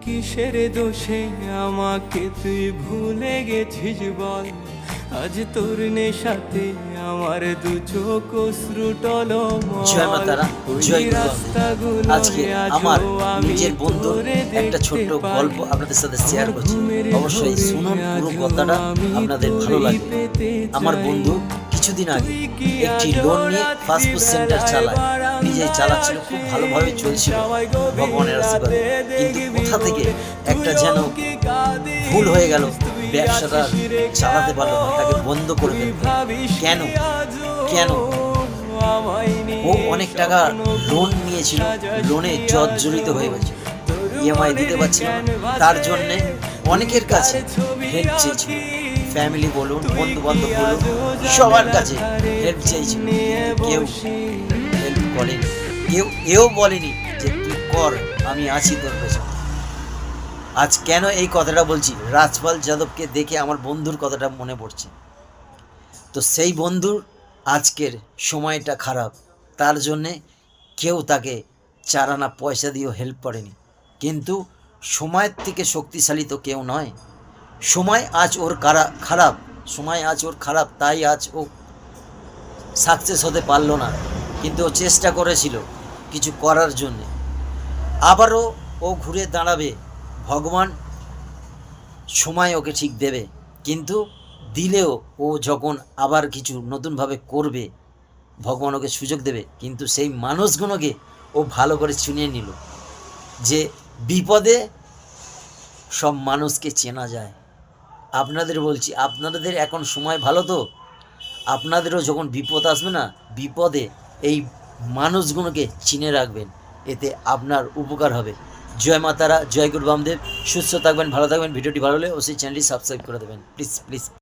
কিসের দোষে আমাকে তুই ভুলে গেছিস বল? আজ তোর নেশাতে আমার দু চোখ অশ্রু টলমল। জয় মা তারা, জয় গুরু। আজকে আমার নিজের বন্ধুর একটা ছোট্ট গল্প আপনাদের সাথে শেয়ার করছি। অবশ্যই শুনুন, পুরো কথাটা আপনাদের ভালো লাগবে। আমার বন্ধু কিছুদিন আগে একটি লোন নিয়ে ফাস্টফুড সেন্টার চালায়, নিজেই চালাচ্ছিল, খুব ভালোভাবে চলছিল ভগবানের আশীর্বাদে। কিন্তু কোথা থেকে একটা যেন ভুল হয়ে গেল, ব্যবসাটা চালাতে পারলো না, তাকে বন্ধ করে দিল। কেন কেন ও অনেক টাকা লোন নিয়েছিল, লোনে জর্জরিত হয়ে গেছে, ইএমআই দিতে পারছিল না। তার জন্যে অনেকের কাছে হেল্প চেয়েছিল, ফ্যামিলি বলুন, বন্ধু বান্ধব বলুন, সবার কাছে হেল্প চেয়েছিল। কেউ হেল্প করেনি, এও বলেনি যে তুই কর, আমি আছি তোর কাছে। আজ কেন এই কথাটা বলছি, রাজপাল যাদবকে দেখে আমার বন্ধুর কথাটা মনে পড়ছে। তো সেই বন্ধুর আজকের সময়টা খারাপ, তার জন্যে কেউ তাকে 4 আনা পয়সা দিয়েও হেল্প করেনি। কিন্তু সময়ের থেকে শক্তিশালী তো কেউ নয়। সময় আজ ওর খারাপ, সময় আজ ওর খারাপ, তাই আজ ও সাকসেস হতে পারলো না। কিন্তু ও চেষ্টা করেছিল কিছু করার জন্যে। আবারও ও ঘুরে দাঁড়াবে, ভগবান সময় ওকে ঠিক দেবে। কিন্তু দিলেও ও যখন আবার কিছু নতুনভাবে করবে, ভগবান ওকে সুযোগ দেবে। কিন্তু সেই মানুষগুলোকে ও ভালো করে চিনিয়ে নিল যে বিপদে সব মানুষকে চেনা যায়। আপনাদের বলছি, আপনাদের এখন সময় ভালো, তো আপনাদেরও যখন বিপদ আসবে না, বিপদে এই মানুষগুলোকে চিনে রাখবেন, এতে আপনার উপকার হবে। জয় মা তারা, জয় গুরু বামদেব। সুস্থ থাকবেন, ভালো থাকবেন। ভিডিওটি ভালো হলে অবশ্যই চ্যানেলটি সাবস্ক্রাইব করে দেবেন, প্লিজ প্লিজ।